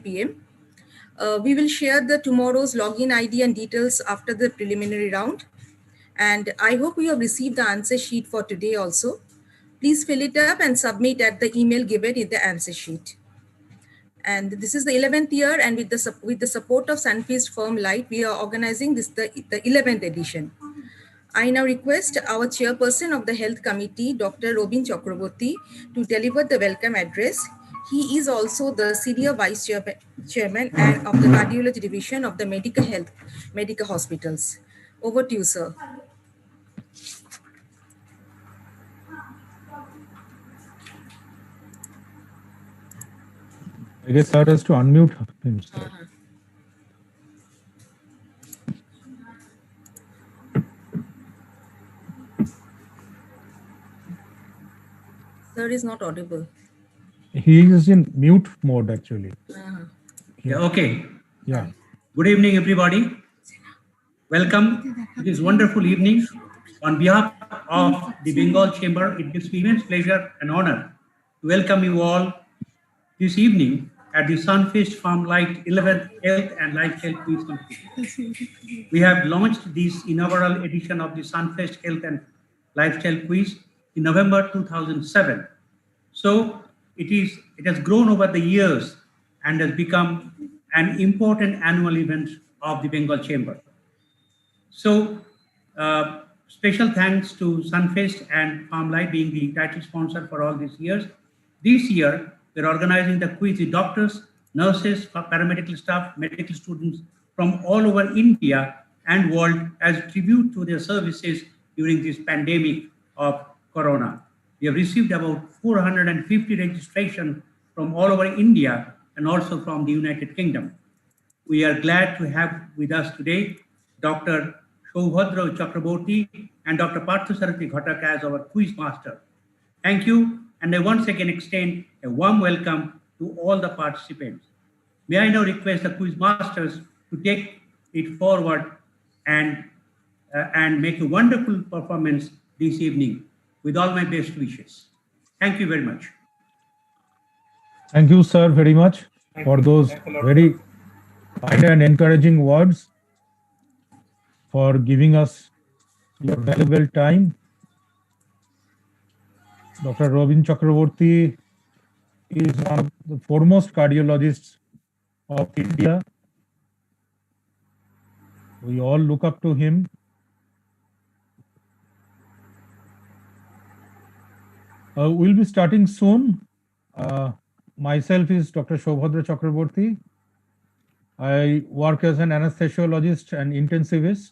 p.m. We will share the tomorrow's login ID and details after the preliminary round. And I hope you have received the answer sheet for today also. Please fill it up and submit at the email given in the answer sheet. And this is the 11th year, and with the support of Sunfeast Firm Light, we are organizing the 11th edition. I now request our chairperson of the Health Committee, Dr. Robin Chakraborty, to deliver the welcome address. He is also the Senior Vice Chairman and of the Cardiology Division of the Medical Hospitals. Over to you, sir. I guess sir has to unmute himself. Sir is not audible. He is in mute mode actually. Yeah, okay. Yeah. Good evening, everybody. Welcome to this wonderful evening. On behalf of the Bengal Chamber, it gives me immense pleasure and honor to welcome you all this evening at the Sunfeast Farm Light 11th Health and Lifestyle Quiz Competition. We have launched this inaugural edition of the Sunfeast Health and Lifestyle Quiz in November 2007. So it has grown over the years and has become an important annual event of the Bengal Chamber. So special thanks to Sunfeast and Farmlight being the title sponsor for all these years. This year, we're organizing the quiz with doctors, nurses, paramedical staff, medical students from all over India and world as tribute to their services during this pandemic of Corona. We have received about 450 registrations from all over India and also from the United Kingdom. We are glad to have with us today Dr. Shoubhadra Chakraborty and Dr. Parthasarathi Ghatak as our quiz master. Thank you, and I once again extend a warm welcome to all the participants. May I now request the quiz masters to take it forward and make a wonderful performance this evening with all my best wishes. Thank you very much. Thank you, sir, very much for those very kind and encouraging words, for giving us your valuable time. Dr. Robin Chakraborty is one of the foremost cardiologists of India. We all look up to him. We'll be starting soon. Myself is Dr. Shoubhadra Chakraborty. I work as an anesthesiologist and intensivist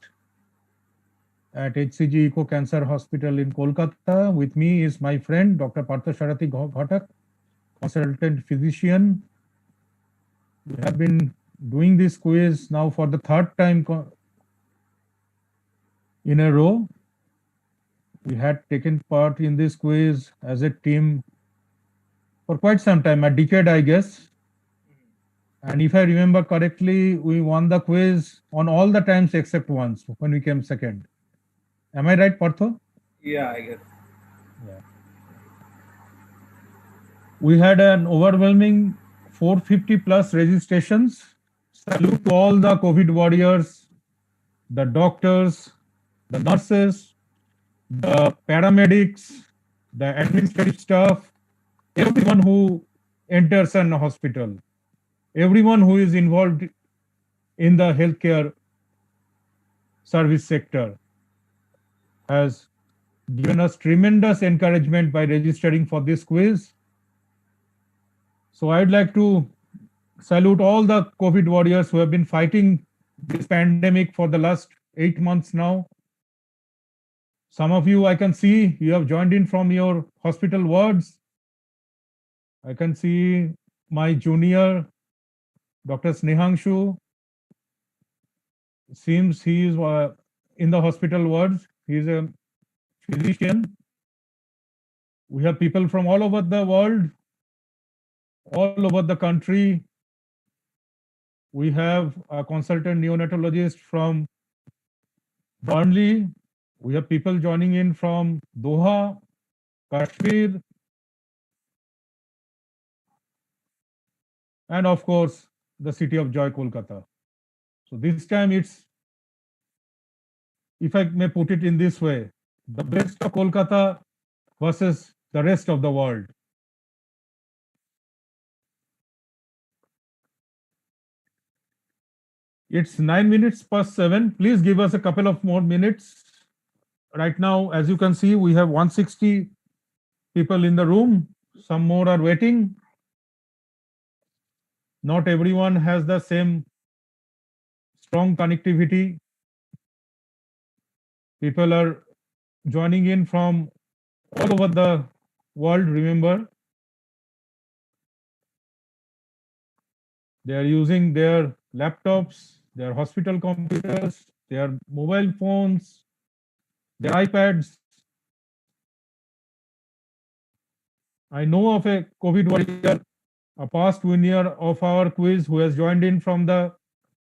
at HCG Eco Cancer Hospital in Kolkata. With me is my friend, Dr. Parthasarathi Ghatak, consultant physician. We have been doing this quiz now for the third time in a row. We had taken part in this quiz as a team for quite some time, a decade, I guess. And if I remember correctly, we won the quiz on all the times except once when we came second. Am I right, Partho? Yeah, I guess. Yeah. We had an overwhelming 450 plus registrations. Salute to all the COVID warriors, the doctors, the nurses, the paramedics, the administrative staff, everyone who enters an hospital, everyone who is involved in the healthcare service sector has given us tremendous encouragement by registering for this quiz. So I'd like to salute all the COVID warriors who have been fighting this pandemic for the last 8 months now. Some of you, I can see you have joined in from your hospital wards. I can see my junior, Dr. Snehangshu. It seems he is in the hospital wards. He is a physician. We have people from all over the world, all over the country. We have a consultant neonatologist from Burnley. We have people joining in from Doha, Kashmir, and of course, the city of joy, Kolkata. So this time it's, if I may put it in this way, the best of Kolkata versus the rest of the world. It's 9 minutes past 7. Please give us a couple of more minutes. Right now, as you can see, we have 160 people in the room. Some more are waiting. Not everyone has the same strong connectivity. People are joining in from all over the world, remember. They are using their laptops, their hospital computers, their mobile phones, their iPads. I know of a COVID warrior, a past winner of our quiz who has joined in from the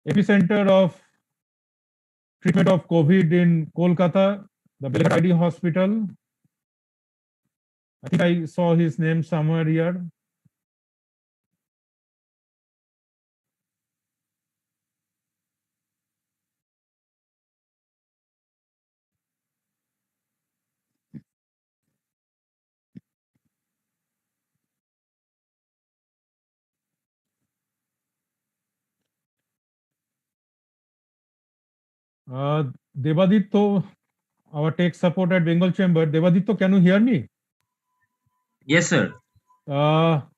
epicenter of treatment of COVID in Kolkata, the Belgrade Hospital. I think I saw his name somewhere here. Devaditto, our tech support at Bengal Chamber. Devaditto, can you hear me? Yes, sir.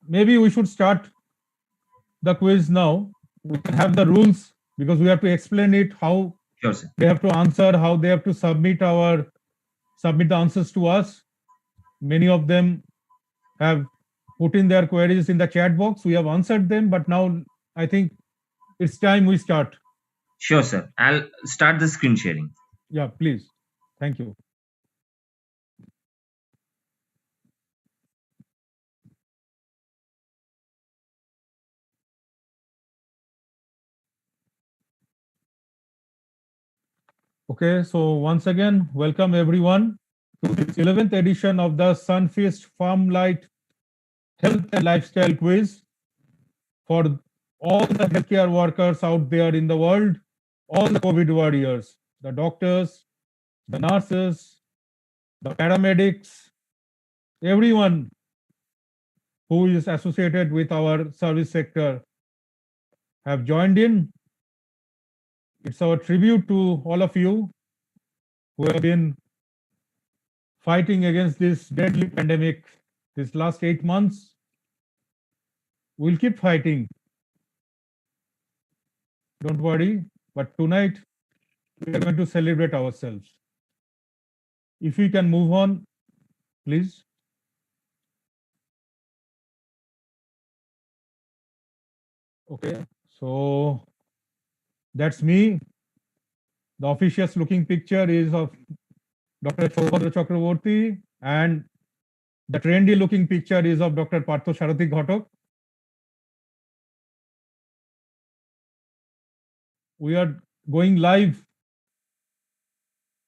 Maybe we should start the quiz now. We can have the rules because we have to explain it, how Sure, sir. they have to answer, how they have to submit the answers to us. Many of them have put in their queries in the chat box. We have answered them, but now I think it's time we start. Sure, sir. I'll start the screen sharing. Yeah, please. Thank you. Okay, so once again, welcome everyone to this 11th edition of the Sunfeast Farmlight Health and Lifestyle Quiz for all the healthcare workers out there in the world, all the COVID warriors, the doctors, the nurses, the paramedics, everyone who is associated with our service sector have joined in. It's our tribute to all of you who have been fighting against this deadly pandemic this last 8 months. We'll keep fighting. Don't worry. But tonight, we are going to celebrate ourselves. If we can move on, please. Okay, so that's me. The officious looking picture is of Dr. Saubhadra Chakraborty, and the trendy looking picture is of Dr. Partho Sarathi Ghatak. We are going live.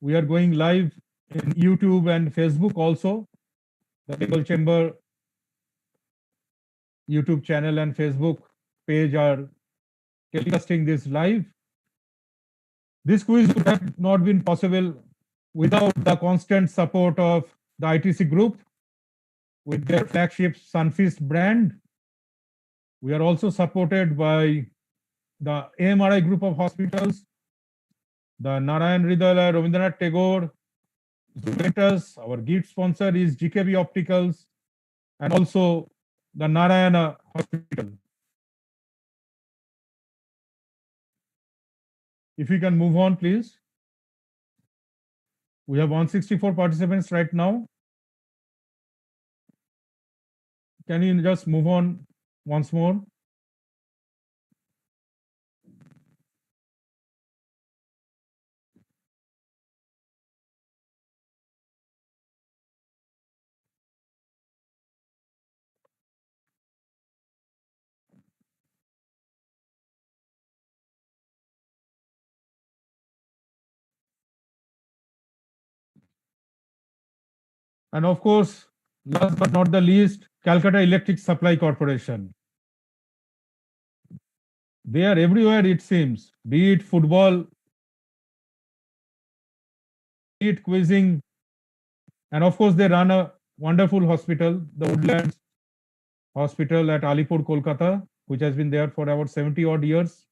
We are going live in YouTube and Facebook also. The Bengal Chamber YouTube channel and Facebook page are telecasting this live. This quiz would have not been possible without the constant support of the ITC group with their flagship Sunfeast brand. We are also supported by the AMRI group of hospitals, the Narayan Hridayalaya Rabindranath Tagore, Juventus. Our gift sponsor is GKB Opticals, and also the Narayana Hospital. If we can move on, please. We have 164 participants right now. Can you just move on once more? And of course, last but not the least, Calcutta Electric Supply Corporation. They are everywhere, it seems, be it football, be it quizzing, and of course, they run a wonderful hospital, the Woodlands Hospital at Alipur, Kolkata, which has been there for about 70 odd years.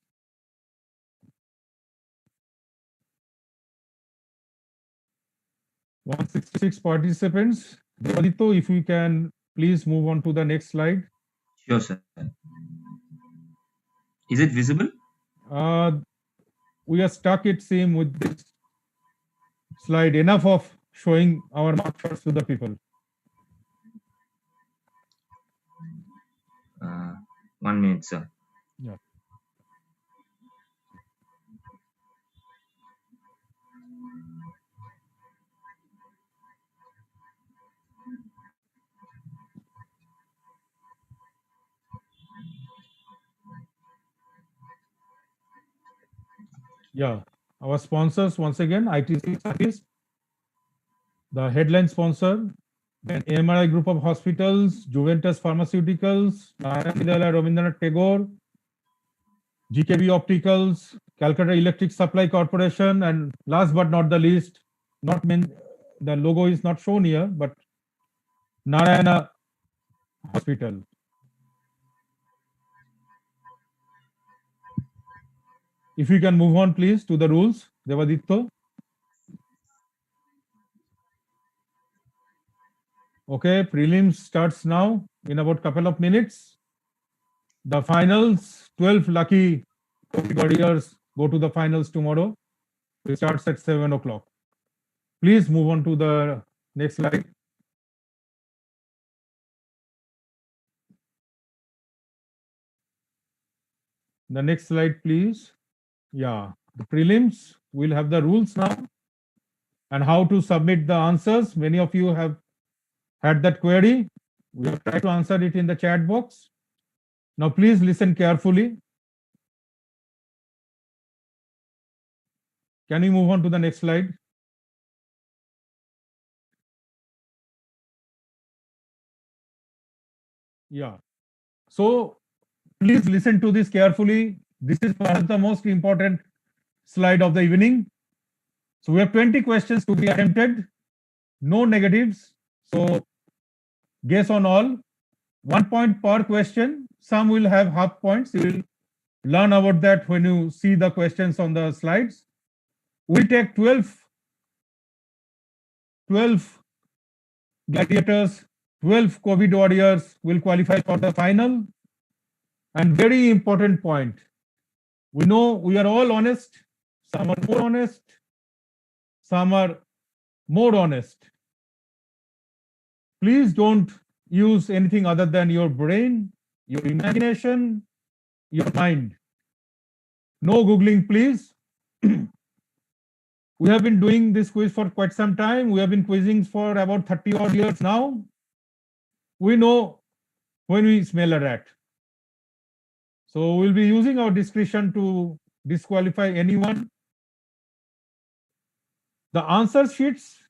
(166) participants. Aditya, if we can please move on to the next slide. Sure, sir. Is it visible? We are stuck, it seems, with this slide. Enough of showing our markers to the people. 1 minute, sir. Yeah. Yeah. Our sponsors, once again, ITC Service, the headline sponsor, then MRI Group of Hospitals, Juventus Pharmaceuticals, Narayana Rabindranath Tagore, GKB Opticals, Calcutta Electric Supply Corporation, and last but not the least, the logo is not shown here, but Narayana Hospital. If we can move on, please, to the rules, Devaditya. Okay, prelims starts now in about couple of minutes. The finals, 12 lucky warriors go to the finals tomorrow. It starts at 7 o'clock. Please move on to the next slide. The next slide, please. Yeah, the prelims, we'll have the rules now and how to submit the answers. Many of you have had that query. We have tried to answer it in the chat box. Now, please listen carefully. Can we move on to the next slide? Yeah. So, please listen to this carefully. This is perhaps the most important slide of the evening. So, we have 20 questions to be attempted. No negatives. So, guess on all. 1 point per question. Some will have half points. You will learn about that when you see the questions on the slides. We'll take 12 gladiators, 12 COVID warriors will qualify for the final. And very important point, we know we are all honest. Some are more honest, some are more honest. Please don't use anything other than your brain, your imagination, your mind. No Googling, please. We have been doing this quiz for quite some time. We have been quizzing for about 30 odd years now. We know when we smell a rat. So we'll be using our discretion to disqualify anyone. The answer sheets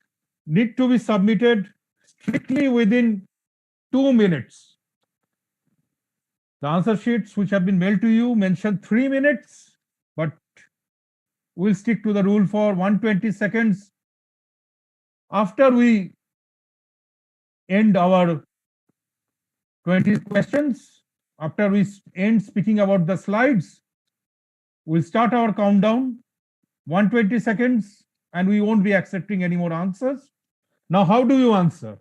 need to be submitted strictly within 2 minutes. The answer sheets which have been mailed to you mention 3 minutes, but we'll stick to the rule for 120 seconds. After we end our 20 questions, after we end speaking about the slides, we'll start our countdown, 120 seconds, and we won't be accepting any more answers. Now, how do you answer?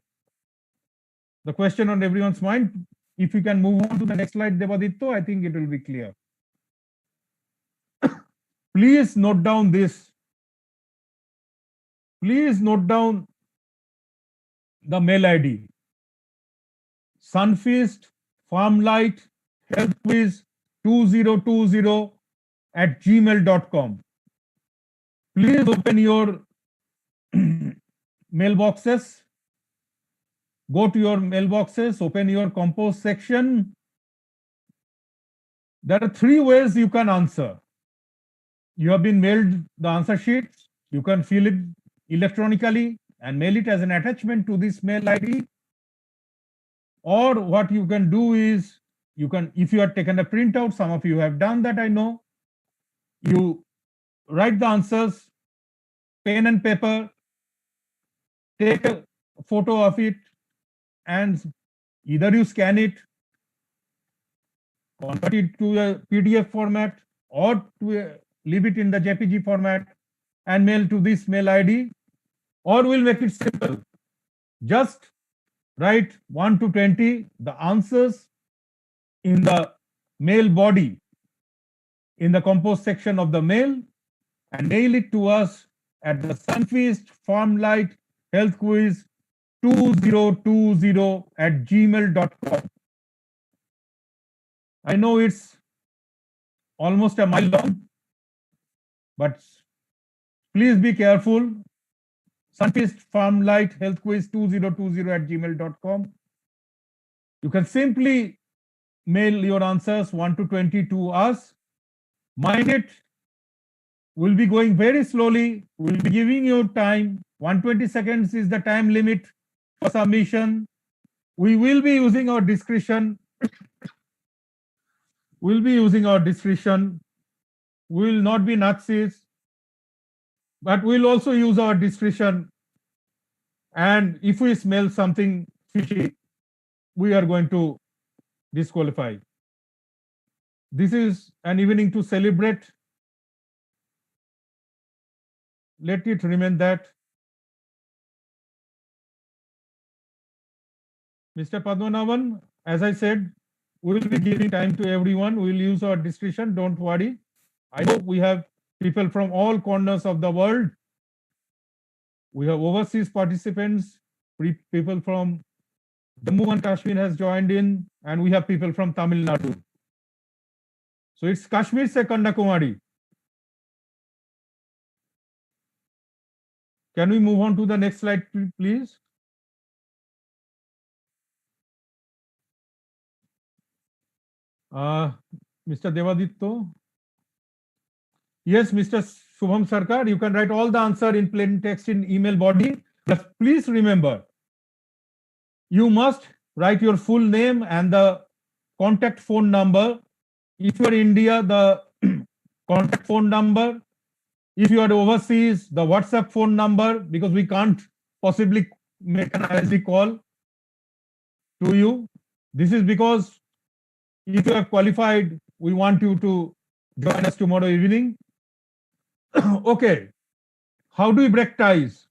The question on everyone's mind. If we can move on to the next slide, Devaditya, I think it will be clear. Please note down this. Please note down the mail ID. Sunfeast Farmlight Health Quiz 2020@gmail.com. Please open your mailboxes. Go to your mailboxes, open your compose section. There are 3 ways you can answer. You have been mailed the answer sheets. You can fill it electronically and mail it as an attachment to this mail ID. Or what you can do is You can, if you have taken a printout, some of you have done that, I know. You write the answers, pen and paper, take a photo of it, and either you scan it, convert it to a PDF format, or leave it in the JPG format and mail to this mail ID, or we'll make it simple. Just write 1 to 20, the answers in the mail body, in the compose section of the mail, and mail it to us at the Sunfeast Farmlight Health Quiz 2020@gmail.com. I know it's almost a mile long, but please be careful. Sunfeast Farmlight Health Quiz 2020@gmail.com. You can simply mail your answers 1 to 20 to us. Mind it, we'll be going very slowly. We'll be giving you time. 120 seconds is the time limit for submission. We will be using our discretion. We'll be using our discretion. We will not be Nazis, but we'll also use our discretion. And if we smell something fishy, we are going to disqualify. This is an evening to celebrate. Let it remain that. Mr. Padmanabhan, as I said, we will be giving time to everyone. We will use our discretion. Don't worry. I hope we have people from all corners of the world. We have overseas participants, people from Jammu and Kashmir has joined in, and we have people from Tamil Nadu. So it's Kashmir se Kanyakumari. Can we move on to the next slide, please? Mr. Devaditto. Yes, Mr. Shubham Sarkar, you can write all the answer in plain text in email body. But please remember, you must write your full name and the contact phone number. If you are in India, the contact phone number. If you are overseas, the WhatsApp phone number, because we can't possibly make an ISD call to you. This is because if you have qualified, we want you to join us tomorrow evening. Okay, how do we break ties?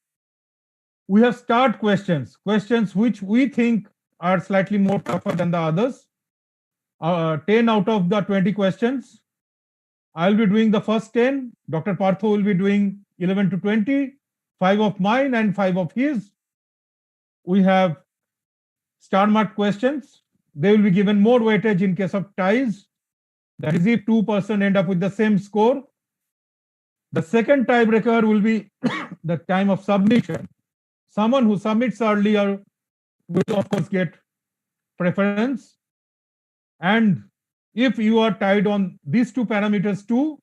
We have start questions which we think are slightly more tougher than the others. 10 out of the 20 questions. I'll be doing the first 10. Dr. Partho will be doing 11 to 20, 5 of mine and 5 of his. We have star marked questions. They will be given more weightage in case of ties. That is if 2% end up with the same score. The second tiebreaker will be the time of submission. Someone who submits earlier will of course get preference. And if you are tied on these two parameters too,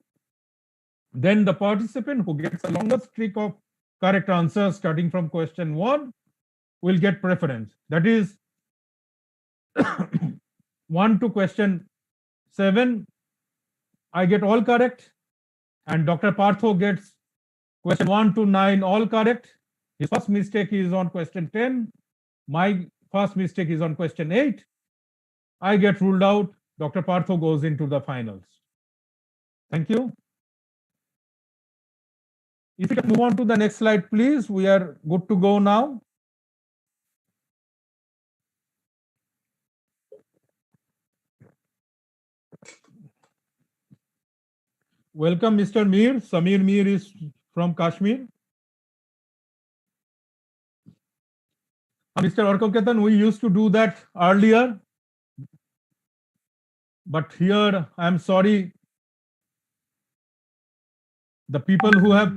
then the participant who gets the longest streak of correct answers starting from question 1 will get preference. That is 1 to question 7, I get all correct, and Dr. Partho gets question 1 to 9 all correct. His first mistake is on question 10. My first mistake is on question 8. I get ruled out. Dr. Partho goes into the finals. Thank you. If you can move on to the next slide, please. We are good to go now. Welcome, Mr. Mir. Samir Mir is from Kashmir. Mr. Orkoketan, we used to do that earlier, but here I'm sorry. The people who have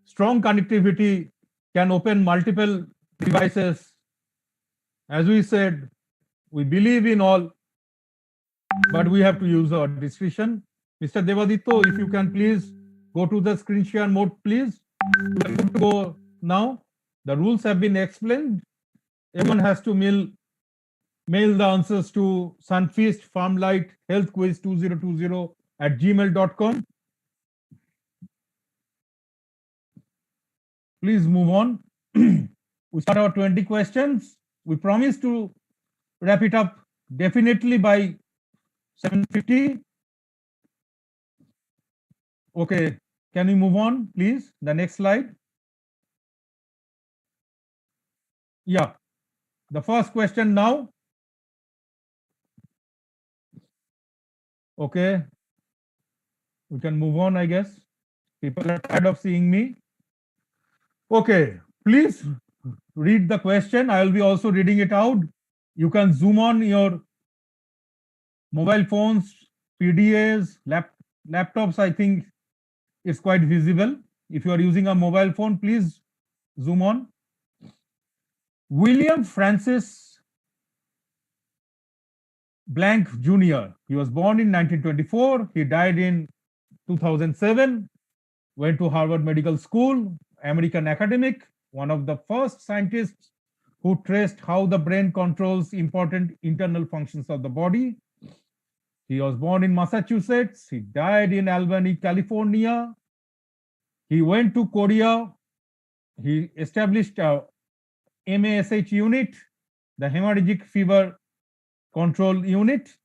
strong connectivity can open multiple devices. As we said, we believe in all, but we have to use our discretion. Mr. Devaditto, if you can please go to the screen share mode, please. We are good to go now. The rules have been explained. Everyone has to mail mail the answers to Sunfeast Farmlight Health Quiz 2020 at gmail.com. Please move on. We start our 20 questions. We promise to wrap it up definitely by 7:50. Okay, can we move on, please? The next slide. Yeah, the first question now. Okay, we can move on, I guess. People are tired of seeing me. Okay, please read the question. I will be also reading it out. You can zoom on your mobile phones, PDAs, laptops. I think it's quite visible. If you are using a mobile phone, please zoom on. William Francis Blank Jr. He was born in 1924. He died in 2007. Went to Harvard Medical School, American academic, one of the first scientists who traced how the brain controls important internal functions of the body. He was born in Massachusetts. He died in Albany, California. He went to Korea. He established a MASH unit, the hemorrhagic fever control unit.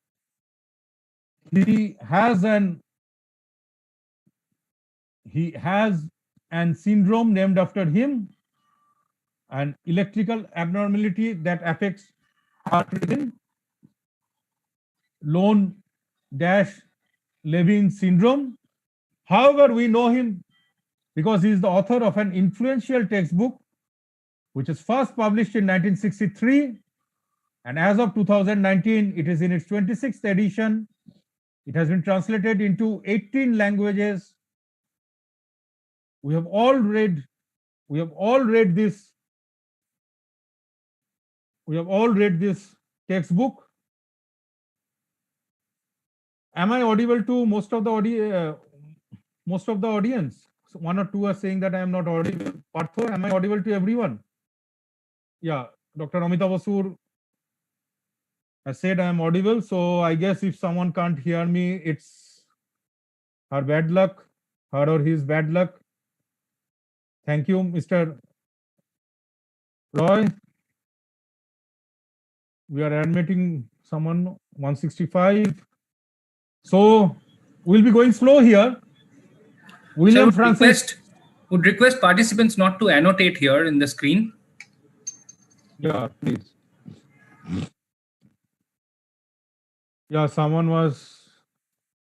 He has an syndrome named after him, an electrical abnormality that affects heart rhythm, Lone-Levin syndrome. However, we know him because he is the author of an influential textbook which is first published in 1963, and as of 2019 it is in its 26th edition. It has been translated into 18 languages. We have all read this textbook. Am I audible to most of the audience? So one or two are saying that I am not audible. Partho, am I audible to everyone? Yeah, Dr. Amita Basur has said I am audible. So I guess if someone can't hear me, it's her bad luck, her or his bad luck. Thank you, Mr. Roy. We are admitting someone 165. So we'll be going slow here. William Francis. Would request participants not to annotate here in the screen. Yeah, please. Yeah, someone was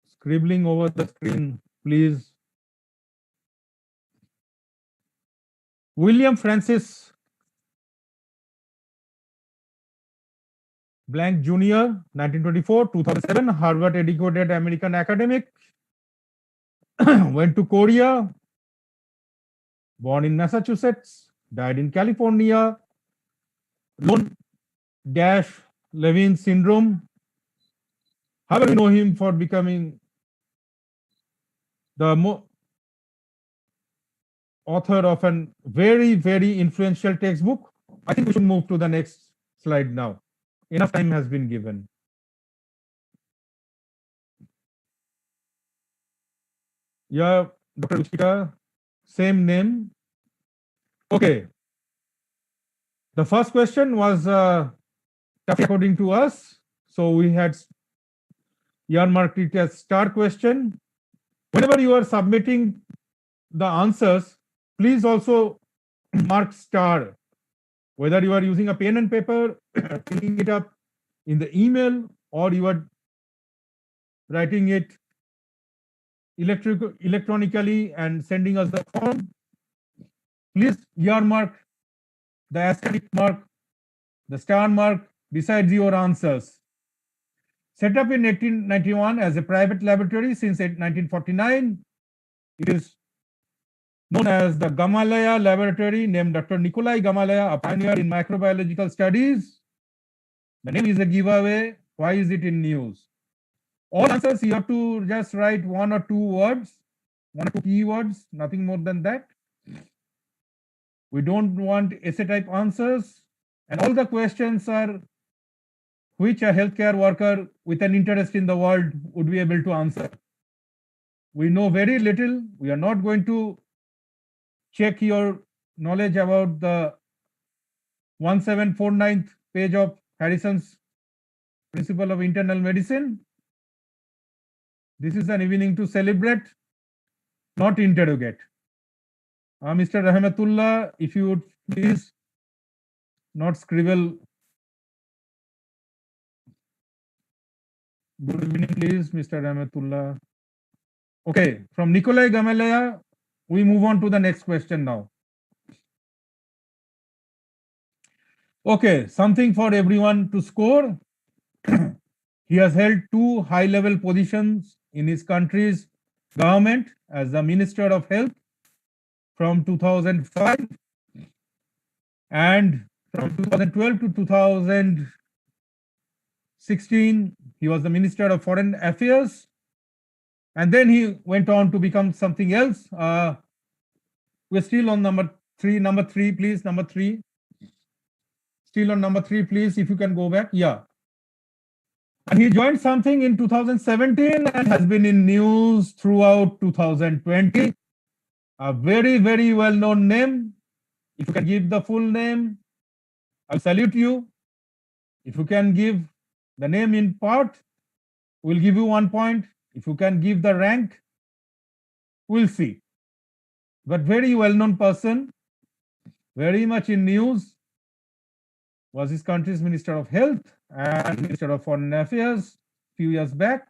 scribbling over the screen. Please. William Francis Blank Jr., 1924, 2007, Harvard educated American academic, went to Korea, born in Massachusetts, died in California, Lone-Levin syndrome. However, we know him for becoming the author of a very, very influential textbook. I think we should move to the next slide now. Enough time has been given. Yeah, Dr. Ruchika, same name. Okay. The first question was tough according to us. So we had earmarked it as star question. Whenever you are submitting the answers, please also mark star. Whether you are using a pen and paper, filling it up in the email, or you are writing it electronically and sending us the form, please earmark the asterisk mark, the star mark besides your answers. Set up in 1891 as a private laboratory since 1949, it is known as the Gamalaya Laboratory, named Dr. Nikolai Gamalaya, a pioneer in microbiological studies. The name is a giveaway. Why is it in news? All answers you have to just write one or two words, one or two keywords, nothing more than that. We don't want essay type answers, and all the questions are which a healthcare worker with an interest in the world would be able to answer. We know very little. We are not going to check your knowledge about the 1749th page of Harrison's Principle of Internal Medicine. This is an evening to celebrate, not interrogate. Mr. Rahmatullah, if you would please not scribble. Good evening, please, Mr. Rahmatullah. Okay, from Nikolai Gamalaya, we move on to the next question now. Okay, something for everyone to score. He has held 2 high-level positions in his country's government as the Minister of Health from 2005 and from 2012 to 2016, he was the Minister of Foreign Affairs. And then he went on to become something else. We're still on number 3, please, number 3. Still on number 3, please, if you can go back. Yeah. And he joined something in 2017 and has been in news throughout 2020. A very, very well-known name. If you can give the full name, I'll salute you. If you can give the name in part, we'll give you 1 point. If you can give the rank, we'll see. But very well-known person, very much in news, was his country's Minister of Health and Minister of Foreign Affairs a few years back.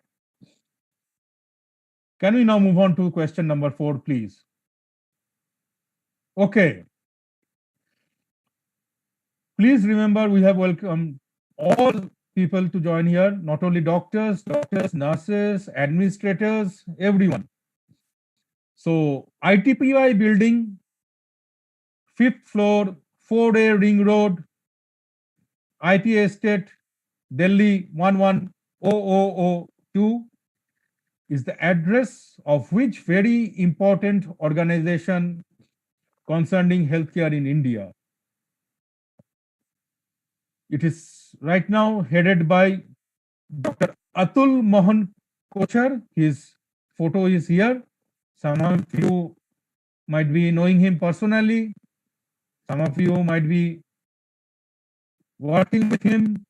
Can we now move on to question number 4, please? Okay. Please remember, we have welcomed all people to join here, not only doctors, nurses, administrators, everyone. So ITPI building, 5th floor, 4A Ring Road, IPA Estate, Delhi 110002 is the address of which very important organization concerning healthcare in India. It is right now headed by Dr. Atul Mohan Kochar. His photo is here. Some of you might be knowing him personally. Some of you might be working with him.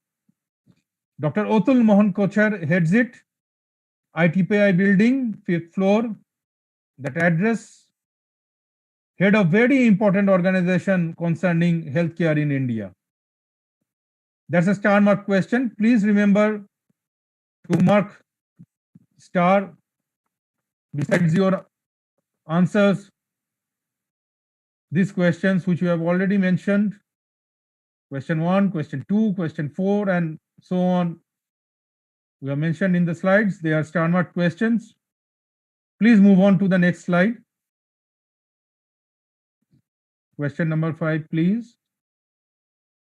Dr. Atul Mohan Kochar heads it. ITPI building, 5th floor. That address, head of very important organization concerning healthcare in India. That's a star mark question. Please remember to mark star besides your answers. These questions which you have already mentioned, question 1, question 2, question 4, and so on. We have mentioned in the slides, they are star mark questions. Please move on to the next slide. Question number 5, please.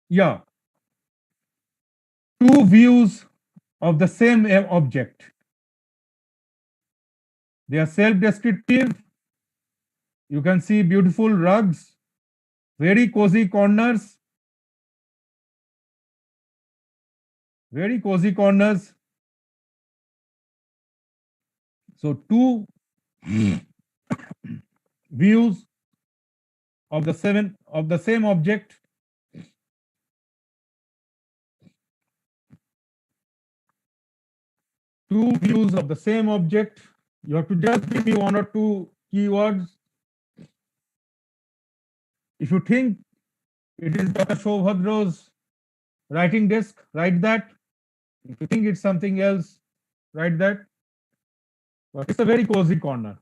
Yeah. 2 views of the same object. They are self-descriptive. You can see beautiful rugs, very cozy corners. Very cozy corners. So 2 views of the same object. Two views of the same object. You have to just give me 1 or 2 keywords. If you think it is Dr. Shobhadra's writing desk, write that. If you think it's something else, write that. But it's a very cozy corner.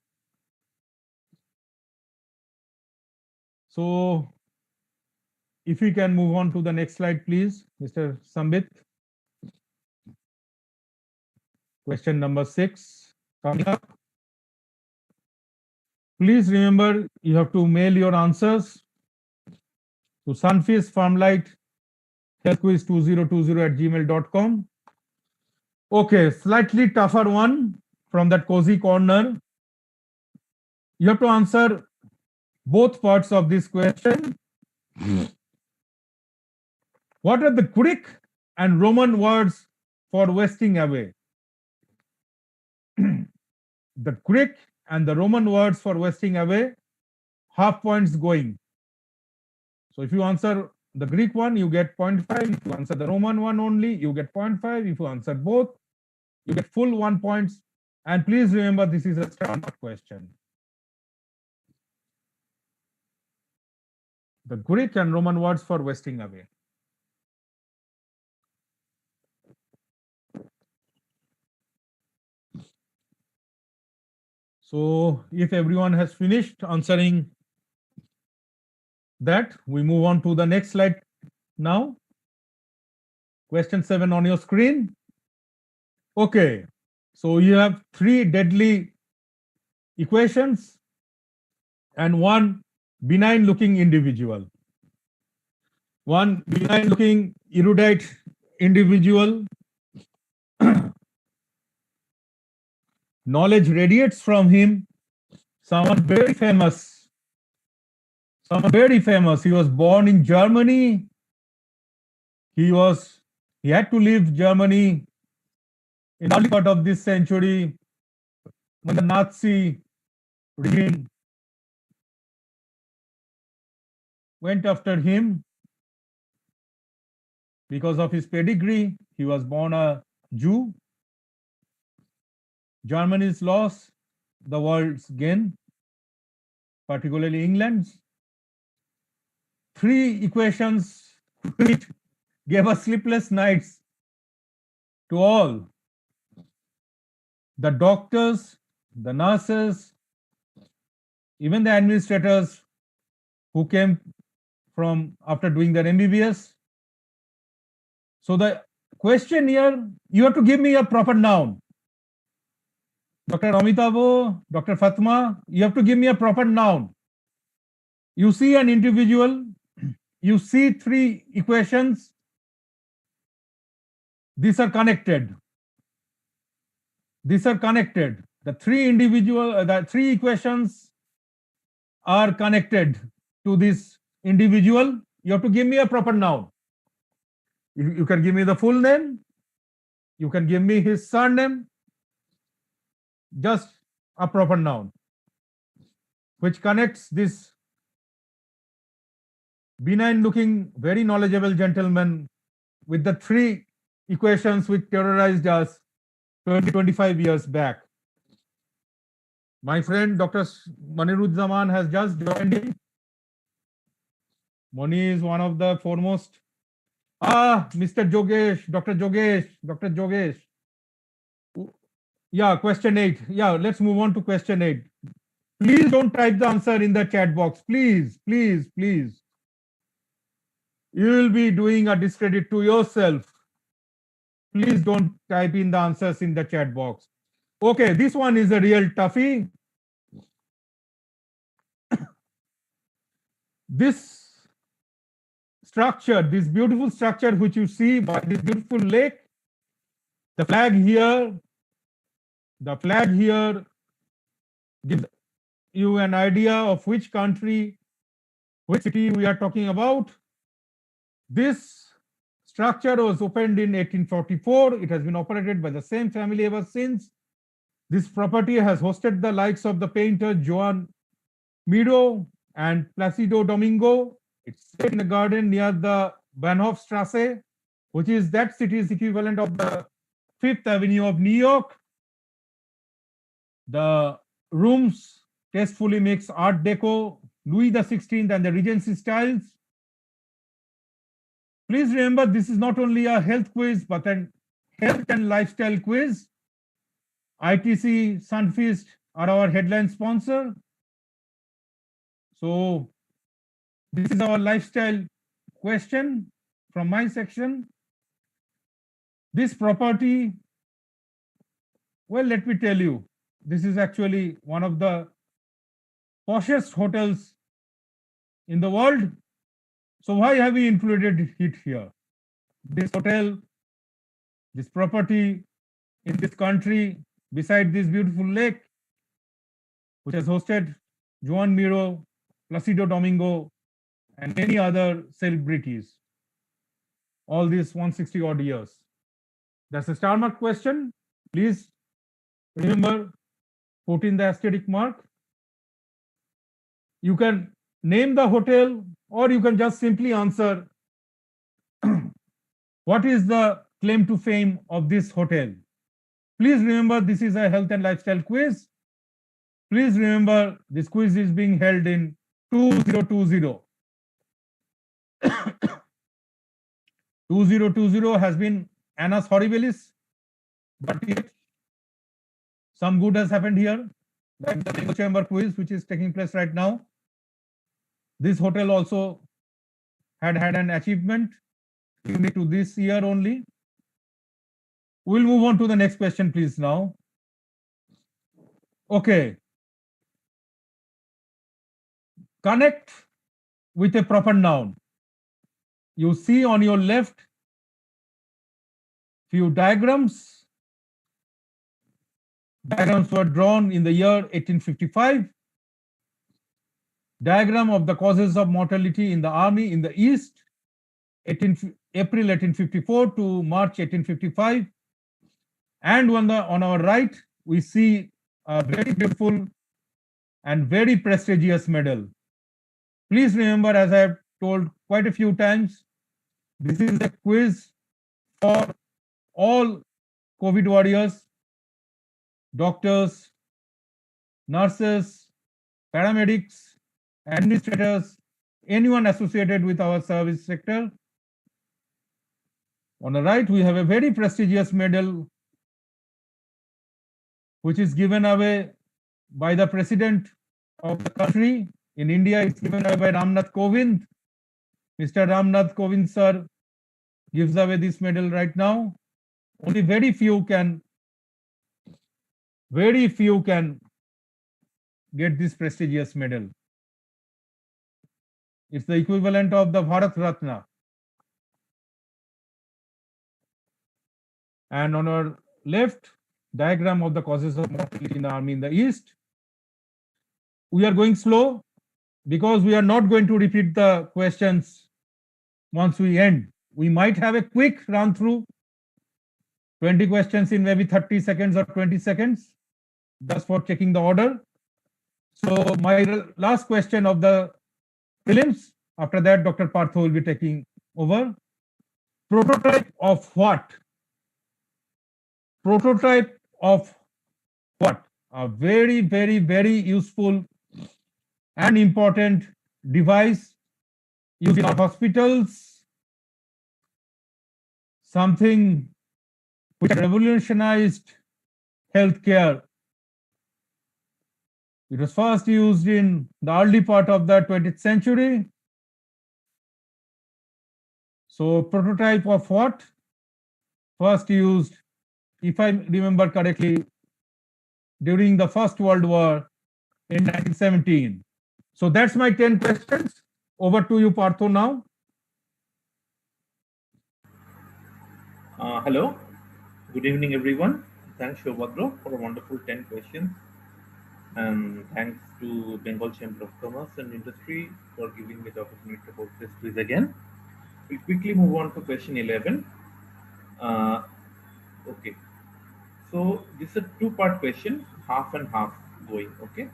So if we can move on to the next slide, please, Mr. Sambit. Question number 6 coming up. Please remember, you have to mail your answers to Sunfish Farmlight healthquiz2020@gmail.com. Okay, slightly tougher one from that cozy corner. You have to answer both parts of this question. What are the Greek and Roman words for wasting away. The Greek and the Roman words for wasting away, half points going. So if you answer the Greek one, you get 0.5. If you answer the Roman one only, you get 0.5. If you answer both, you get full 1 point. And please remember, this is a standard question. The Greek and Roman words for wasting away. So if everyone has finished answering that, we move on to the next slide now. Question 7 on your screen. Okay, so you have 3 deadly equations and 1 benign looking individual. 1 benign looking erudite individual. Knowledge radiates from him. Someone very famous. He was born in Germany. He had to leave Germany in early part of this century when the Nazi regime went after him because of his pedigree. He was born a Jew. Germany's loss, the world's gain, particularly England's. 3 equations which gave us sleepless nights to all. The doctors, the nurses, even the administrators who came from after doing their MBBS. So the question here, you have to give me a proper noun. Dr. Amitavo, Dr. Fatma, you have to give me a proper noun. You see an individual, you see 3 equations. These are connected. The 3 equations are connected to this individual. You have to give me a proper noun. You can give me the full name. You can give me his surname. Just a proper noun which connects this benign looking, very knowledgeable gentleman with the 3 equations which terrorized us 20-25 years back. My friend Dr. Maniruzzaman has just joined in. Moni is one of the foremost. Mr. Jogesh, Dr. Jogesh. Yeah, question 8. Yeah, let's move on to question 8. Please don't type the answer in the chat box. Please. You will be doing a discredit to yourself. Please don't type in the answers in the chat box. Okay, this one is a real toughie. This structure, this beautiful structure which you see by this beautiful lake, the flag here gives you an idea of which country, which city we are talking about. This structure was opened in 1844. It has been operated by the same family ever since. This property has hosted the likes of the painter Joan Miro and Placido Domingo. It's set in a garden near the Bahnhofstrasse, which is that city's equivalent of the 5th Avenue of New York. The rooms tastefully mix Art Deco, Louis XVI and the Regency styles. Please remember, this is not only a health quiz, but a health and lifestyle quiz. ITC Sunfeast are our headline sponsor. So this is our lifestyle question from my section. This property, well, let me tell you, this is actually one of the poshest hotels in the world. So why have we included it here? This hotel, this property in this country, beside this beautiful lake, which has hosted Joan Miro, Placido Domingo, and many other celebrities. all these 160 odd years? That's a star mark question. Please remember, put in the asterisk mark. You can name the hotel, or you can just simply answer what is the claim to fame of this hotel. Please remember, this is a health and lifestyle quiz. Please remember, this quiz is being held in 2020. 2020 has been annus horribilis, but yet some good has happened here, like the Echo Chamber quiz, which is taking place right now. This hotel also had an achievement unique to this year only. We'll move on to the next question, please, now. Okay. Connect with a proper noun. You see on your left few diagrams. Diagrams were drawn in the year 1855. Diagram of the causes of mortality in the army in the East, April 1854 to March 1855. And on our right, we see a very beautiful and very prestigious medal. Please remember, as I have told quite a few times, this is a quiz for all COVID warriors, doctors, nurses, paramedics, administrators, anyone associated with our service sector. On the right, we have a very prestigious medal which is given away by the President of the country. In India, it's given away by Ramnath Kovind. Mr. Ramnath Kovind, sir, gives away this medal right now. Only very few can get this prestigious medal. It's the equivalent of the Bharat Ratna. And on our left, diagram of the causes of mortality in the army in the East. We are going slow because we are not going to repeat the questions once we end. We might have a quick run through, 20 questions in maybe 30 seconds or 20 seconds, just for checking the order. So my last question of the prelims, after that Dr. Partho will be taking over. Prototype of what? Prototype of what? A very, very, very useful and important device used in our hospitals, something which revolutionized healthcare. It was first used in the early part of the 20th century. So prototype of what? First used, if I remember correctly, during the First World War in 1917. So that's my 10 questions. Over to you, Partho, now. Hello, good evening, everyone. Thanks, Shobhadra, for a wonderful 10 questions. And thanks to Bengal Chamber of Commerce and Industry for giving me the opportunity to host this quiz again. We'll quickly move on to question 11. Okay, so this is a two-part question, half and half going, okay?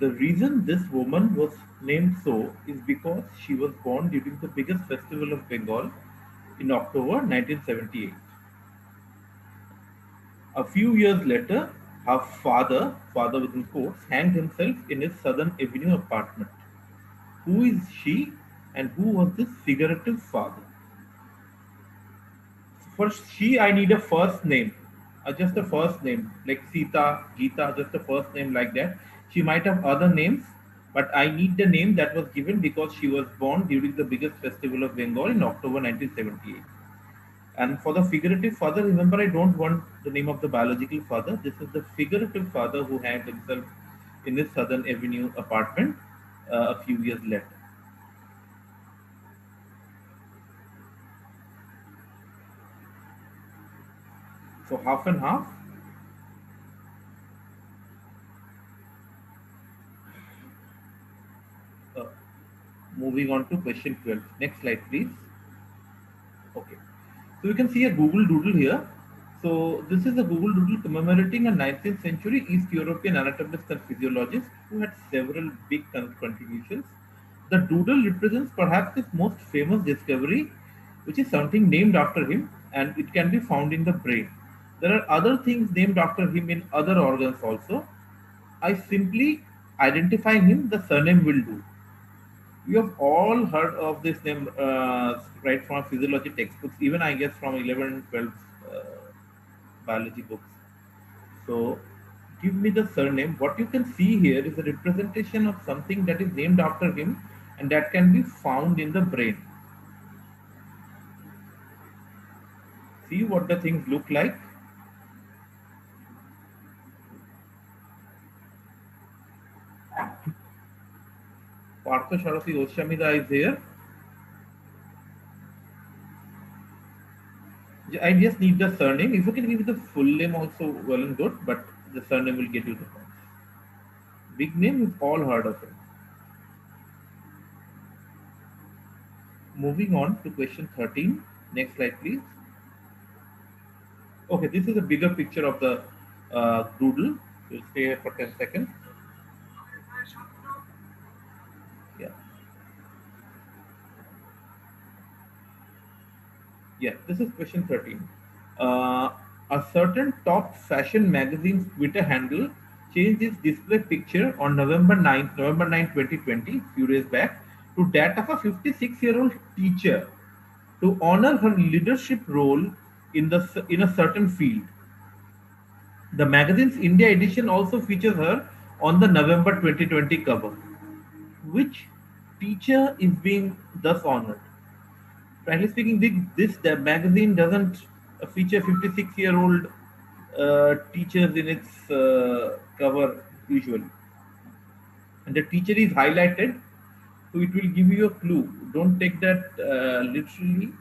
The reason this woman was named so is because she was born during the biggest festival of Bengal in October 1978. A few years later, her father within quotes, hanged himself in his Southern Avenue apartment. Who is she and who was this figurative father? For she, I need a first name, just a first name, like Sita, Geeta, just a first name like that. She might have other names, but I need the name that was given because she was born during the biggest festival of Bengal in October 1978. And for the figurative father, remember, I don't want the name of the biological father. This is the figurative father who hanged himself in his Southern Avenue apartment a few years later. So half and half. Moving on to question 12. Next slide, please. Okay. So you can see a Google Doodle here. So this is a Google Doodle commemorating a 19th century East European anatomist and physiologist who had several big contributions. The doodle represents perhaps his most famous discovery, which is something named after him, and it can be found in the brain. There are other things named after him in other organs also. I simply identify him, the surname will do. You have all heard of this name right from physiology textbooks, even I guess from 11 and 12 biology books. So give me the surname. What you can see here is a representation of something that is named after him and that can be found in the brain. See what the things look like. Partha Sharathi Oshamida is here. I just need the surname. If you can give me the full name also, well and good, but the surname will get you the points. Big name, you've all heard of him. Moving on to question 13. Next slide, please. Okay, this is a bigger picture of the doodle. We'll stay here for 10 seconds. Yeah. Yeah, this is question 13. A certain top fashion magazine's Twitter handle changed its display picture on November 9, 2020, few days back, to that of a 56-year-old teacher to honor her leadership role in a certain field. The magazine's India edition also features her on the November 2020 cover. Which teacher is being thus honored? Frankly speaking, the magazine doesn't feature 56-year-old teachers in its cover usually. And the teacher is highlighted, so it will give you a clue. Don't take that literally.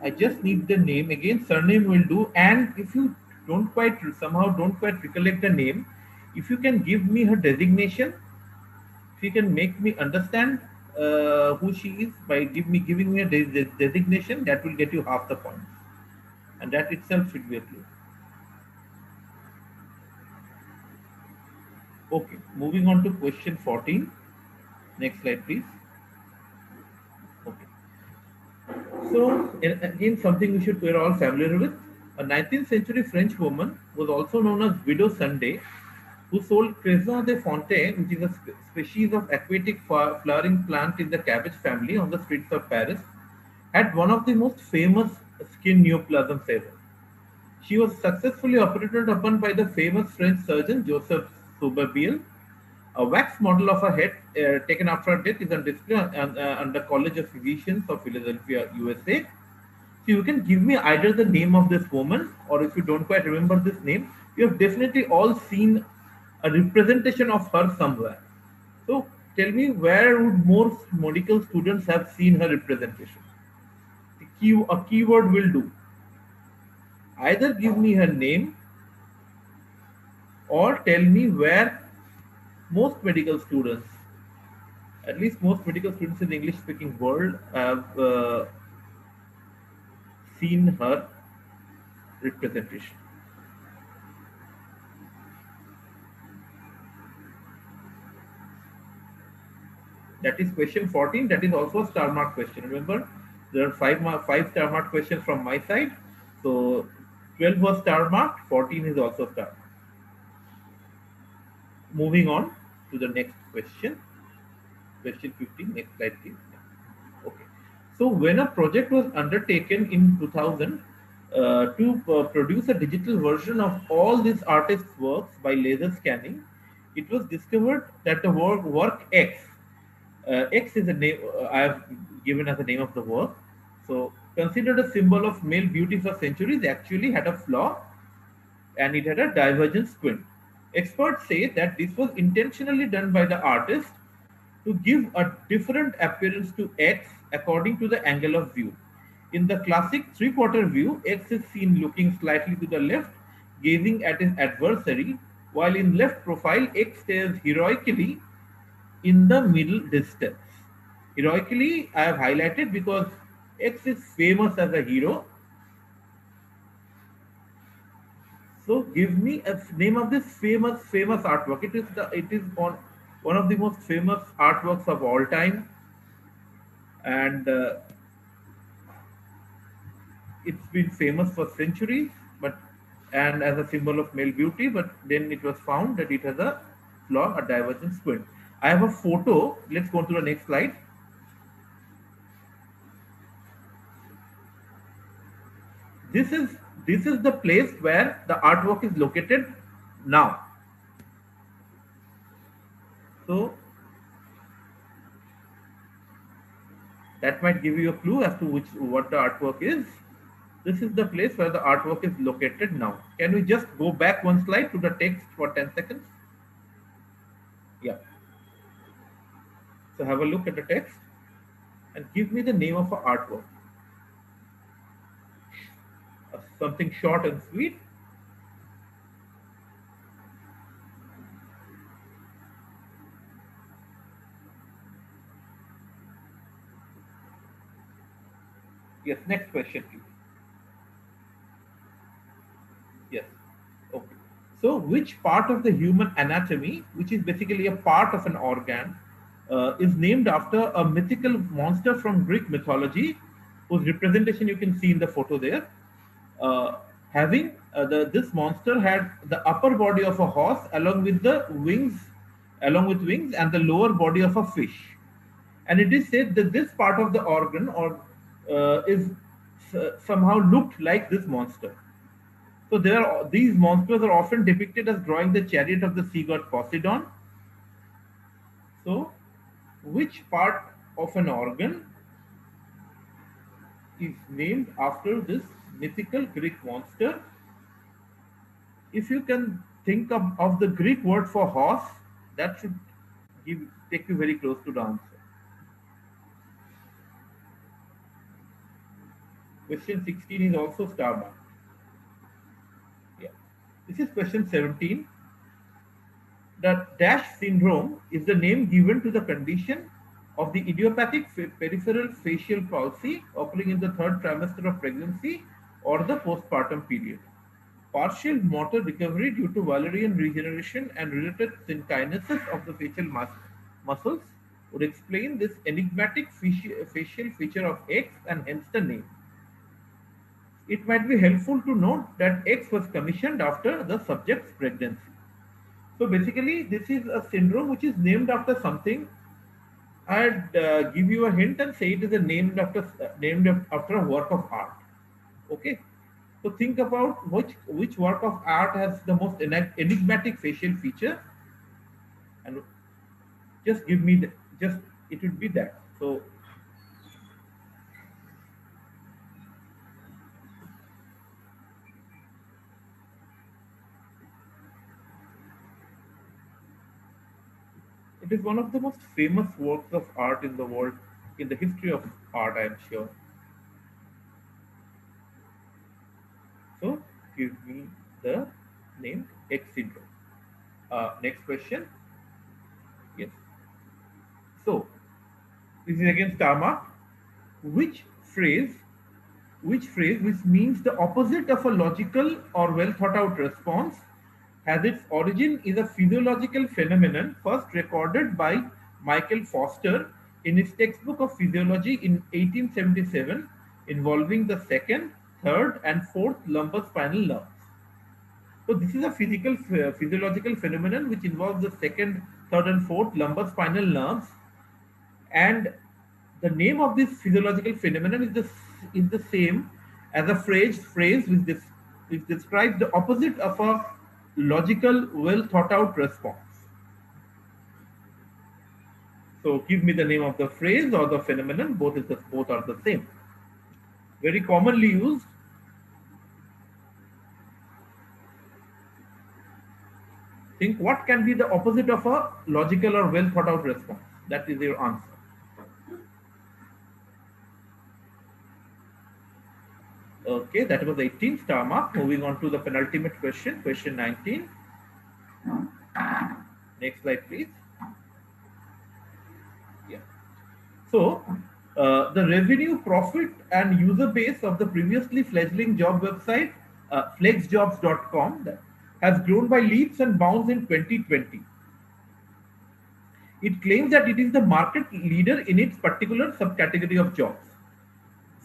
I just need the name. Again, surname will do. And if you don't quite recollect the name, if you can give me her designation, if you can make me understand who she is by giving me a designation, that will get you half the points. And that itself should be a clue. Okay, moving on to question 14. Next slide, please. Okay. So again, something we're all familiar with. A 19th century French woman was also known as Widow Sunday, who sold Crezon de Fontaine, which is a species of aquatic flowering plant in the cabbage family, on the streets of Paris, had one of the most famous skin neoplasms ever. She was successfully operated upon by the famous French surgeon Joseph Souberville. A wax model of her head taken after her death is on display on the College of Physicians of Philadelphia, USA. So you can give me either the name of this woman, or if you don't quite remember this name, you have definitely all seen a representation of her somewhere. So tell me, where would most medical students have seen her representation? A keyword will do. Either give me her name or tell me where most medical students, at least most medical students in the English speaking world, have seen her representation. That is question 14. That is also a star mark question. Remember, there are five star mark questions from my side. So 12 was star marked, 14 is also star marked. Moving on to the next question. Question 15. Next slide, please. Okay. So when a project was undertaken in 2000 to produce a digital version of all these artists' works by laser scanning, it was discovered that the work X, X is a name I have given as the name of the work. So considered a symbol of male beauty for centuries, actually had a flaw, and it had a divergent squint. Experts say that this was intentionally done by the artist to give a different appearance to X according to the angle of view. In the classic three-quarter view, X is seen looking slightly to the left, gazing at his adversary, while in left profile X stares heroically in the middle distance. Heroically, I have highlighted because X is famous as a hero. So give me a name of this famous artwork. It is on one of the most famous artworks of all time, and it's been famous for centuries, but and as a symbol of male beauty. But then it was found that it has a flaw, a divergent squint. I have a photo. Let's go to the next slide. This is the place where the artwork is located now. So that might give you a clue as to what the artwork is. This is the place where the artwork is located now. Can we just go back one slide to the text for 10 seconds? Yeah. So have a look at the text and give me the name of an artwork. Something short and sweet. Yes, next question, please. Yes. Okay. So, which part of the human anatomy, which is basically a part of an organ, is named after a mythical monster from Greek mythology, whose representation you can see in the photo there? This monster had the upper body of a horse along with wings and the lower body of a fish. And it is said that this part of the organ is somehow looked like this monster. So these monsters are often depicted as drawing the chariot of the sea god Poseidon. So, which part of an organ is named after this mythical Greek monster? If you can think of the Greek word for horse, that should take you very close to the answer. Question 16 is also star marked. Yeah. This is question 17. The DASH syndrome is the name given to the condition of the idiopathic peripheral facial palsy occurring in the third trimester of pregnancy or the postpartum period. Partial motor recovery due to Wallerian regeneration and related synkinesis of the facial muscles would explain this enigmatic facial feature of X and hence the name. It might be helpful to note that X was commissioned after the subject's pregnancy. So basically, this is a syndrome which is named after something. I'd give you a hint and say it is named after a work of art. Okay. So think about which work of art has the most enigmatic facial feature, and just give me it would be that. So it is one of the most famous works of art in the world, in the history of art, I am sure. So give me the name X syndrome. Next question. Yes. So this is again star mark. Which phrase which means the opposite of a logical or well thought out response has its origin is a physiological phenomenon first recorded by Michael Foster in his textbook of physiology in 1877 involving the second, third and fourth lumbar-spinal nerves. So this is a physiological phenomenon which involves the second, third and fourth lumbar-spinal nerves, and the name of this physiological phenomenon is the same as a phrase which describes the opposite of a logical, well thought out response. So give me the name of the phrase or the phenomenon. Both are the same. Very commonly used. Think what can be the opposite of a logical or well thought out response. That is your answer. Okay, that was 18 star mark. Moving on to the penultimate question, question 19. Next slide, please. Yeah. So, the revenue, profit, and user base of the previously fledgling job website, flexjobs.com, has grown by leaps and bounds in 2020. It claims that it is the market leader in its particular subcategory of jobs.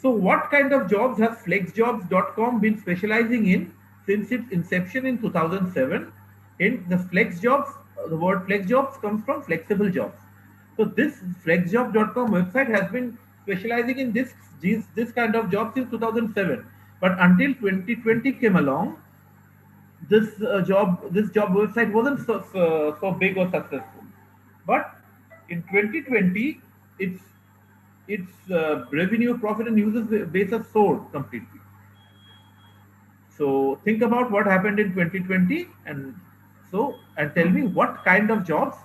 So, what kind of jobs has flexjobs.com been specializing in since its inception in 2007? In the flexjobs, the word flexjobs comes from flexible jobs. So, this flexjobs.com website has been specializing in this kind of jobs since 2007. But until 2020 came along, this job website wasn't so big or successful. But in 2020, its revenue, profit, and user base has soared completely. So think about what happened in 2020, and tell me what kind of jobs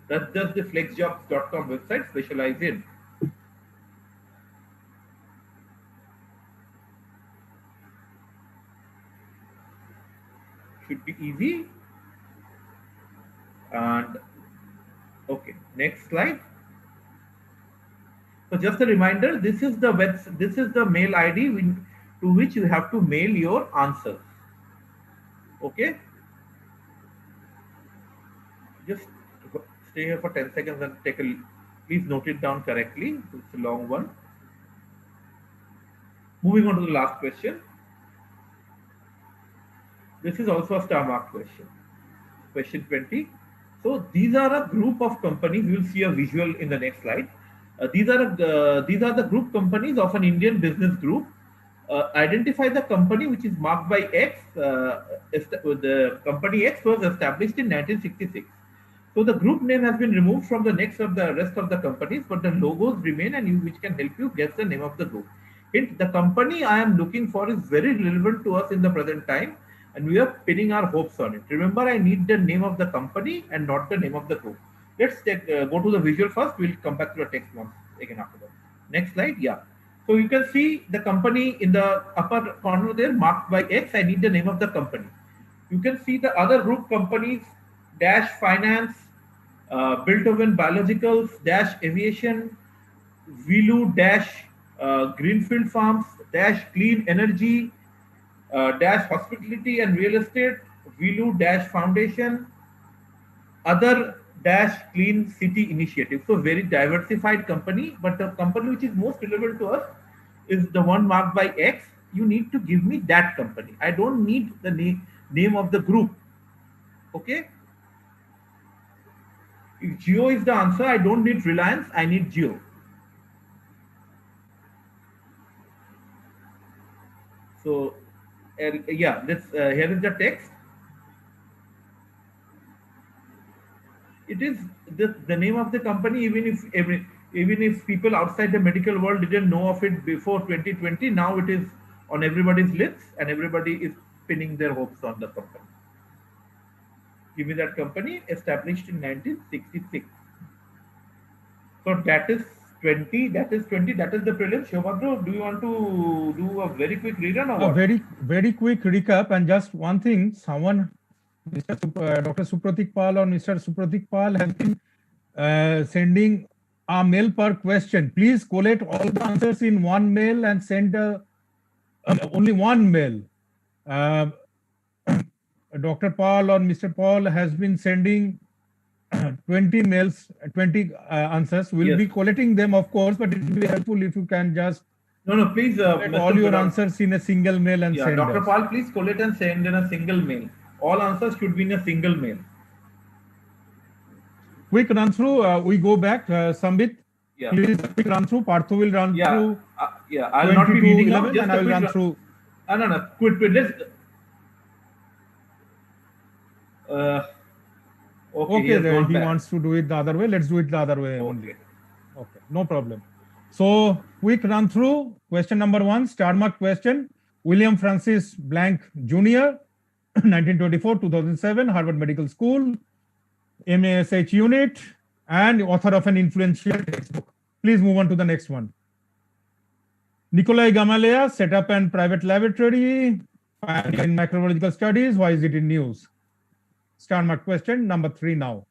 does the flexjobs.com website specialize in? Should be easy. And okay, next slide. So just a reminder, this is the mail ID to which you have to mail your answers. Okay. Just stay here for 10 seconds and please note it down correctly. It's a long one. Moving on to the last question. This is also a star mark question. Question 20. So these are a group of companies. We will see a visual in the next slide. These are the group companies of an Indian business group. Identify the company which is marked by X. The company X was established in 1966. So the group name has been removed from the rest of the companies, but the logos remain, and which can help you guess the name of the group. Hint: the company I am looking for is very relevant to us in the present time, and we are pinning our hopes on it. Remember, I need the name of the company and not the name of the group. Let's go to the visual first. We'll come back to the text once again after that. Next slide. Yeah. So you can see the company in the upper corner there marked by X. I need the name of the company. You can see the other group companies: Dash Finance, Biltoven Biologicals, Dash Aviation, Vilu Dash Greenfield Farms, Dash Clean Energy, Dash Hospitality and Real Estate, Vilu Dash Foundation, other Dash Clean City Initiative. So very diversified company, but the company which is most relevant to us is the one marked by X. You need to give me that company. I don't need the name of the group. Okay. If Geo is the answer, I don't need Reliance, I need Geo. So yeah, here is the text. It is the name of the company, even if people outside the medical world didn't know of it before 2020, now it is on everybody's lips and everybody is pinning their hopes on the company. Give me that company, established in 1966. So that is 20. That is the prelim. Shobhadra, do you want to do a very quick rerun or what? A very quick recap, and just one thing. Dr. Supratik Pal or Mr. Supratik Pal have been sending a mail per question. Please collate all the answers in one mail and send only one mail. Dr. Paul or Mr. Paul has been sending 20 mails, 20 answers. We'll be collating them, of course, but it will be helpful if you can just please all your answers in a single mail and send Dr. us. Paul, please collate and send in a single mail. All answers should be in a single mail. Quick run through. We go back. Sambit, please quick run through. Partho will run through. I'll not be reading 11 just and I will run through. No. Quick. Let's. Okay, he wants to do it the other way. Let's do it the other way only. Okay, no problem. So, quick run through. Question number 1, star mark question. William Francis Blank Jr., 1924-2007, Harvard Medical School, MASH unit, and author of an influential textbook. Please move on to the next one. Nikolai Gamaleya set up a private laboratory in microbiological studies. Why is it in news? Star mark question number 3 now.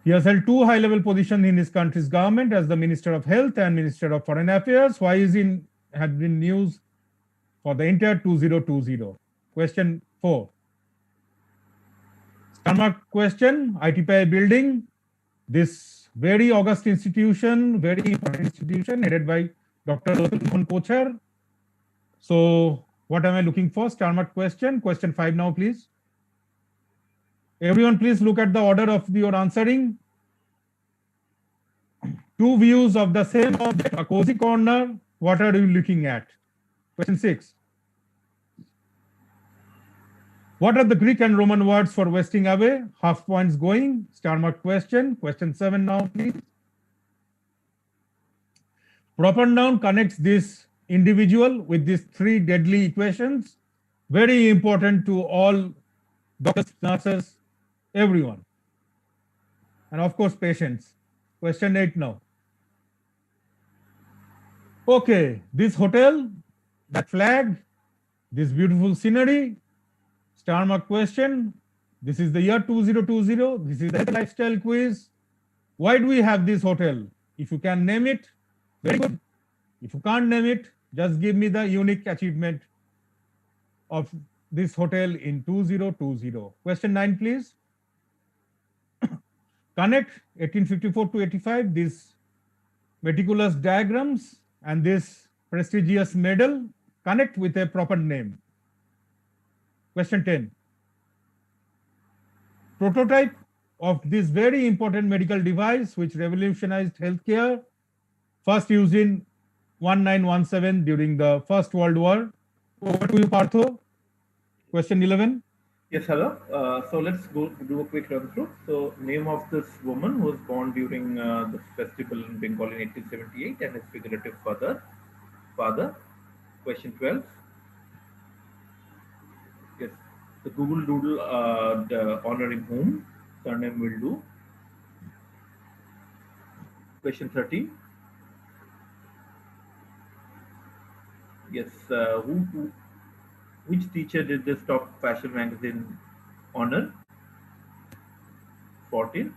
He has held 2 high-level positions in his country's government as the Minister of Health and Minister of Foreign Affairs. Why is he had been news for the entire 2020? Question 4. Star mark question, ITPI building. This very august institution, very important institution headed by Dr. Mohan Kochar. So what am I looking for? Star mark question. Question 5 now, please. Everyone, please look at the order of your answering. 2 views of the same object, a cozy corner. What are you looking at? Question 6. What are the Greek and Roman words for wasting away? Half points going. Star mark question. Question 7 now, please. Proper noun connects this individual with these 3 deadly equations. Very important to all doctors, nurses, everyone. And of course, patients. Question 8 now. Okay, this hotel, that flag, this beautiful scenery, star mark question. This is the year 2020. This is the lifestyle quiz. Why do we have this hotel? If you can name it, very good. If you can't name it, just give me the unique achievement of this hotel in 2020. Question 9, please. Connect 1854 to 85, these meticulous diagrams and this prestigious medal, connect with a proper name. Question 10. Prototype of this very important medical device which revolutionized healthcare, first used in 1917 during the First World War. Over to you, Partho. Question 11. Yes, hello. So let's go do a quick run through. So name of this woman who was born during the festival in Bengal in 1878 and his figurative father. Question 12. Yes, the Google Doodle honoring whom? Surname will do. Question 13. Yes, which teacher did this top fashion magazine honor? 14.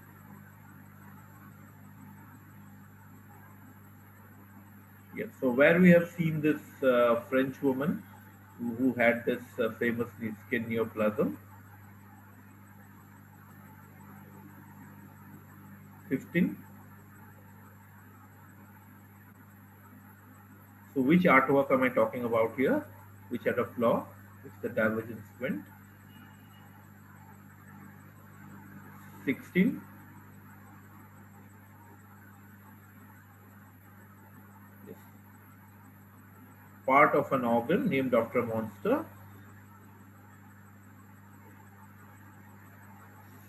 Yes, so where we have seen this French woman who had this famously skin neoplasm. 15. So which artwork am I talking about here? Which had a flaw? It's the divergent squint. 16. Yes. Part of an organ named after a monster.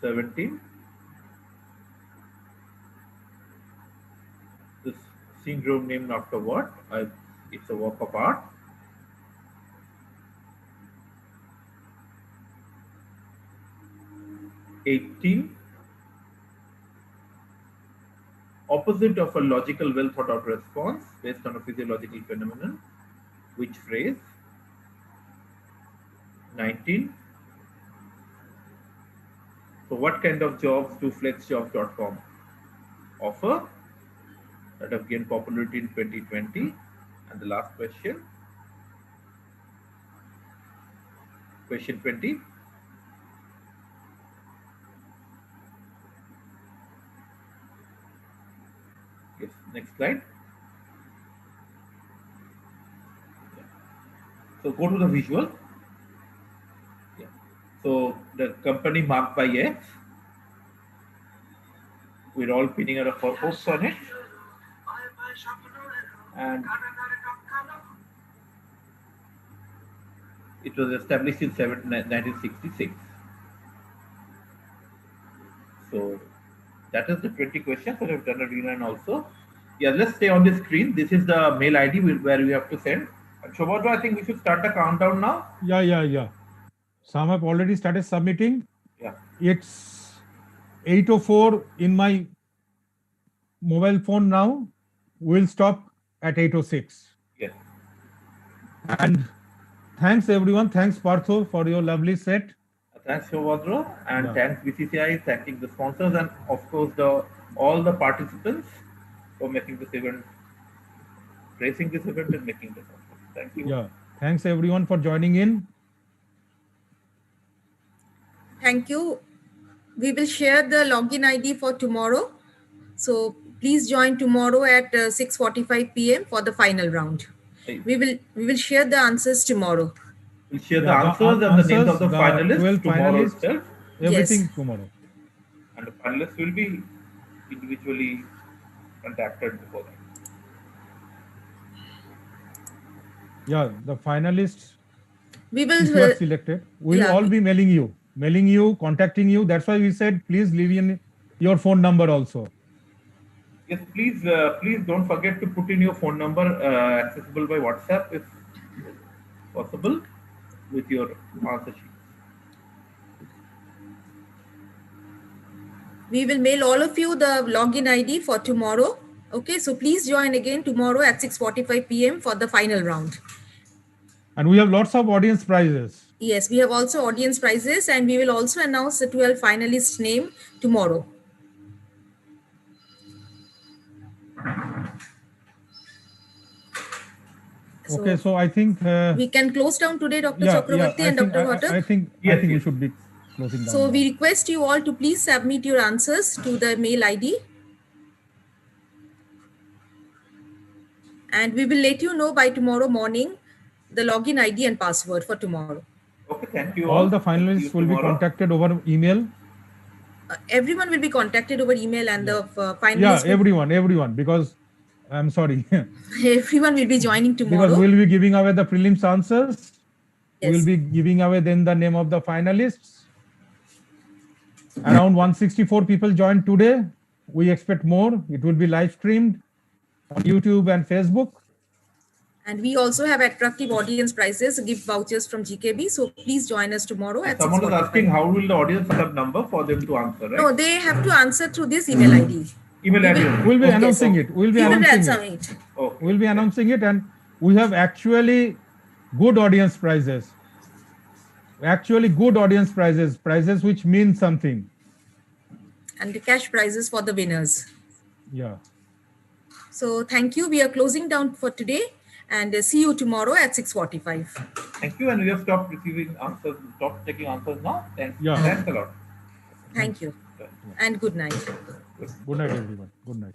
17. This syndrome named after what? It's a work of art. 18. Opposite of a logical, well thought out response based on a physiological phenomenon. Which phrase? 19. So what kind of jobs do flexjobs.com offer that have gained popularity in 2020? And the last question. Question 20. Yes, next slide. So go to the visual. Yeah. So the company marked by X. We're all pinning our hopes on it. And it was established in 1966. So that is the 20 questions that I've done a rerun also. Yeah, let's stay on the screen. This is the mail ID where we have to send. And Shobhadra, I think we should start the countdown now. Yeah. Some have already started submitting. Yeah. It's 8:04 in my mobile phone now. We'll stop at 8:06. Yes. And thanks everyone. Thanks Partho for your lovely set. Thanks, Shobhadra, and Yeah. thanks BCCI, thanking the sponsors, and of course all the participants for making this event, tracing this event, and making this happen. Thank you. Yeah. Thanks everyone for joining in. Thank you. We will share the login ID for tomorrow. So please join tomorrow at 6:45 p.m. for the final round. We will share the answers tomorrow. We'll share the Yeah, answers and the names of the finalists 12 tomorrow finalists, itself, everything Yes. tomorrow. and the finalists will be individually contacted before that. Yeah, the finalists, We will. if you are selected, we'll yeah, all be mailing you, contacting you. That's why we said, please leave in your phone number also. Yes, please don't forget to put in your phone number accessible by WhatsApp if possible with your answer sheet. We will mail all of you the login ID for tomorrow. Okay, so please join again tomorrow at 6:45 p.m. for the final round. And we have lots of audience prizes. Yes, we have also audience prizes, and we will also announce the 12 finalists' name tomorrow. Okay, so I think we can close down today, Dr. yeah, Chakravarti and Dr. Bhatta. I think we should be closing down. So now. we request you all to please submit your answers to the mail ID. And we will let you know by tomorrow morning the login ID and password for tomorrow. Okay, thank you all the finalists will be contacted over email. Everyone will be contacted over email, and the finalists. Yeah, everyone, because I'm sorry. Everyone will be joining tomorrow. Because we'll be giving away the prelims answers. Yes. We'll be giving away then the name of the finalists. Around 164 people joined today. We expect more. It will be live streamed on YouTube and Facebook. And we also have attractive audience prizes, gift vouchers from GKB. So please join us tomorrow at 6:45. Someone is asking how will the audience have number for them to answer, right? No, they have to answer through this email ID. Email ID. We'll be announcing it. We'll be announcing it. Okay. We'll be announcing it, and we have actually good audience prizes. Actually good audience prizes which mean something. And the cash prizes for the winners. Yeah. So thank you. We are closing down for today, and see you tomorrow at 6:45. Thank you, and we have stopped receiving answers, stopped taking answers now. Thanks. Yeah. Thanks a lot. Thank you. And good night. Good night, everyone. Good night.